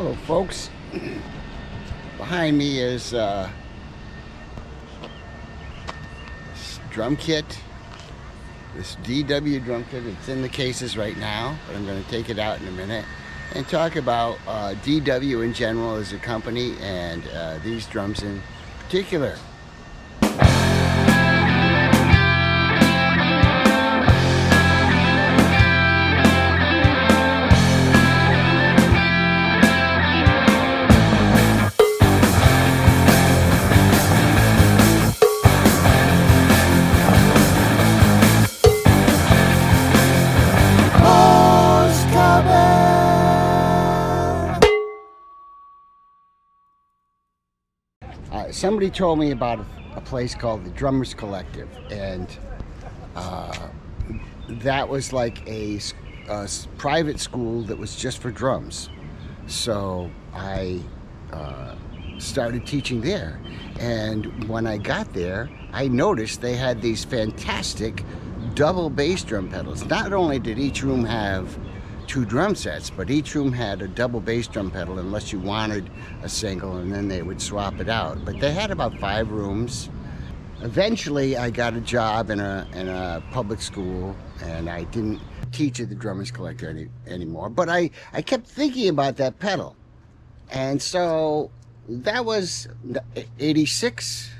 Hello folks, behind me is this drum kit, this DW drum kit. It's in the cases right now, but I'm going to take it out in a minute and talk about DW in general as a company and these drums in particular. Somebody told me about a place called the Drummers Collective, and that was like a private school that was just for drums. So I started teaching there, and when I got there, I noticed they had these fantastic double bass drum pedals. Not only did each room have 2 drum sets, but each room had a double bass drum pedal unless you wanted a single, and then they would swap it out. But they had about 5 rooms. Eventually I got a job in a public school, and I didn't teach at the Drummers Collective anymore, but I kept thinking about that pedal. And so that was 86,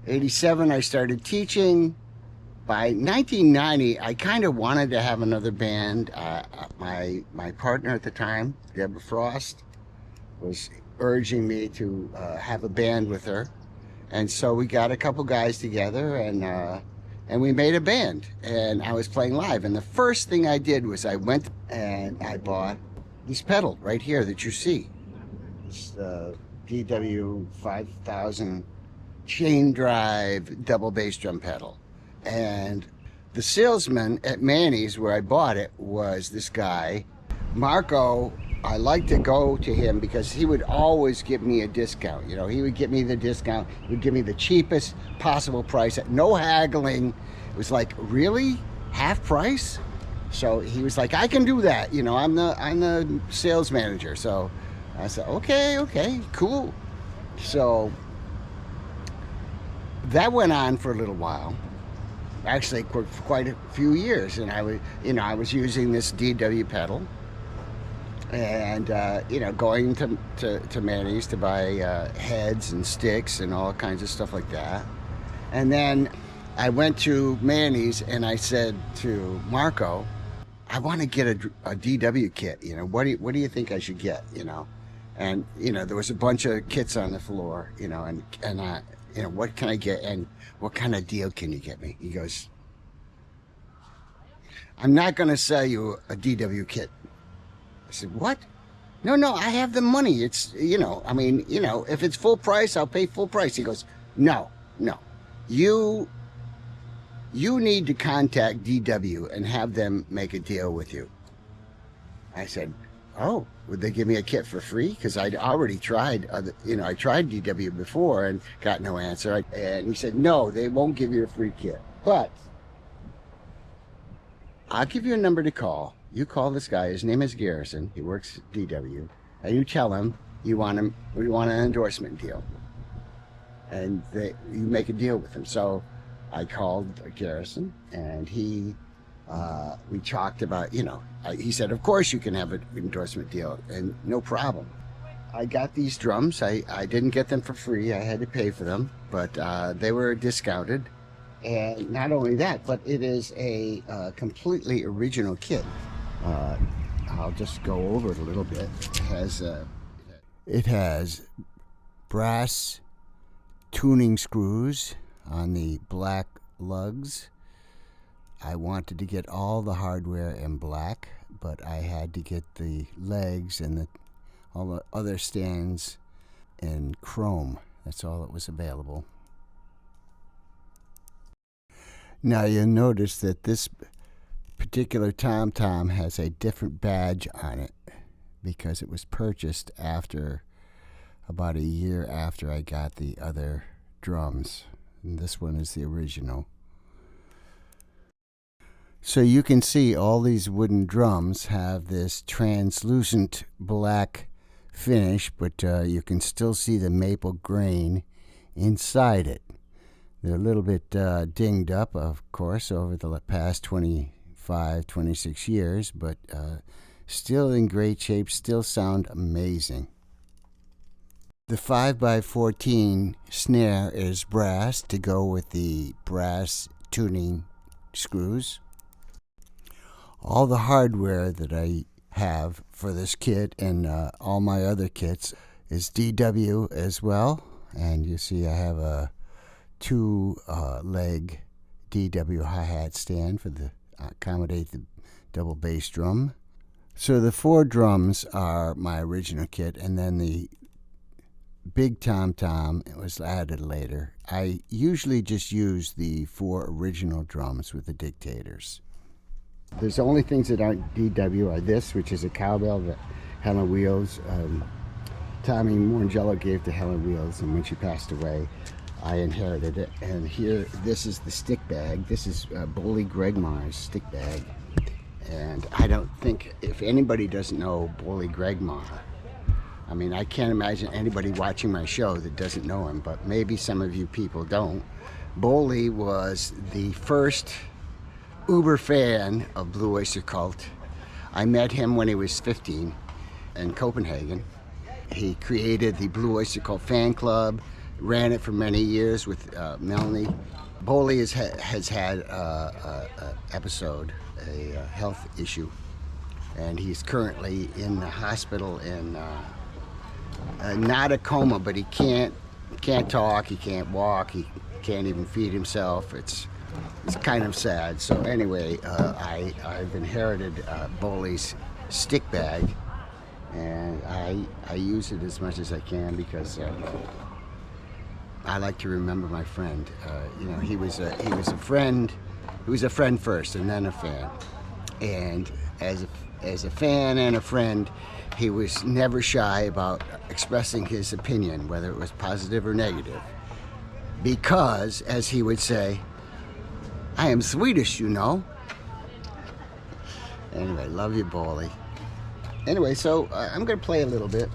87 I started teaching. By 1990, I kind of wanted to have another band. My partner at the time, Deborah Frost, was urging me to have a band with her, and so we got a couple guys together, and we made a band. And I was playing live, and the first thing I did was I went and I bought this pedal right here that you see. It's the DW 5000 chain drive double bass drum pedal. And the salesman at Manny's, where I bought it, was this guy, Marco. I like to go to him because he would always give me a discount. You know, he would give me the discount. He would give me the cheapest possible price, at no haggling. It was like, really? Half price? So he was like, I can do that. You know, I'm the sales manager. So I said, okay, cool. So that went on for a little while. Actually, for quite a few years, and I was using this DW pedal, and going to Manny's to buy heads and sticks and all kinds of stuff like that. And then I went to Manny's and I said to Marco, I want to get a DW kit. You know, what do you think I should get? You know, and there was a bunch of kits on the floor. You know, and what can I get, and what kind of deal can you get me? He goes, I'm not going to sell you a DW kit. I said, what? No, I have the money. It's, if it's full price, I'll pay full price. He goes, no. You need to contact DW and have them make a deal with you. I said, oh, would they give me a kit for free? Because I'd already tried, I tried DW before and got no answer. And he said, no, they won't give you a free kit. But I'll give you a number to call. You call this guy. His name is Garrison. He works at DW. And you tell him we want an endorsement deal. And you make a deal with him. So I called Garrison, and we talked about, he said, of course you can have an endorsement deal, and no problem. I got these drums. I didn't get them for free. I had to pay for them, but they were discounted. And not only that, but it is a completely original kit. I'll just go over it a little bit. It has brass tuning screws on the black lugs. I wanted to get all the hardware in black, but I had to get the legs and all the other stands in chrome. That's all that was available. Now you'll notice that this particular tom-tom has a different badge on it because it was purchased after about a year after I got the other drums. And this one is the original. So you can see all these wooden drums have this translucent black finish, but you can still see the maple grain inside it. They're a little bit dinged up, of course, over the past 25, 26 years, but still in great shape, still sound amazing. The 5x14 snare is brass to go with the brass tuning screws. All the hardware that I have for this kit and all my other kits is DW as well. And you see I have a 2-leg DW hi-hat stand for the accommodate the double bass drum. So the 4 drums are my original kit, and then the big tom-tom was added later. I usually just use the 4 original drums with the dictators. There's only things that aren't DW are this, which is a cowbell that Helen Wheels, Tommy Morangelo gave to Helen Wheels, and when she passed away, I inherited it. And here, this is the stick bag. This is Boley Gregmar's stick bag. And I don't think, if anybody doesn't know Boley Gregmar, I mean, I can't imagine anybody watching my show that doesn't know him, but maybe some of you people don't. Boley was the first uber fan of Blue Oyster Cult. I met him when he was 15 in Copenhagen. He created the Blue Oyster Cult fan club, ran it for many years with Melanie. Boley has had an episode, a health issue, and he's currently in the hospital in not a coma, but he can't talk, he can't walk, he can't even feed himself. It's kind of sad. So anyway, I've inherited Boley's stick bag, and I use it as much as I can because I like to remember my friend. You know, he was a friend. He was a friend first, and then a fan. And as a fan and a friend, he was never shy about expressing his opinion, whether it was positive or negative. Because, as he would say, I am Swedish, you know. Anyway, love you, Boley. Anyway, so I'm going to play a little bit.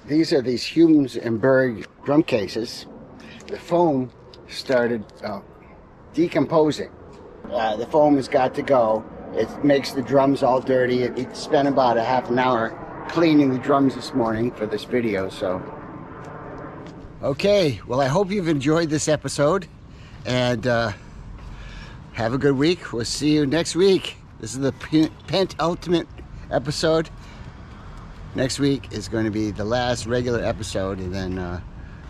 These are these Humes and Berg drum cases. The foam started decomposing. The foam has got to go. It makes the drums all dirty. It spent about a half an hour cleaning the drums this morning for this video. So, okay, well, I hope you've enjoyed this episode, and have a good week. We'll see you next week. This is the penultimate episode. Next week is going to be the last regular episode, and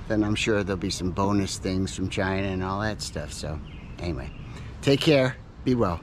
then I'm sure there'll be some bonus things from China and all that stuff. So anyway, take care, be well.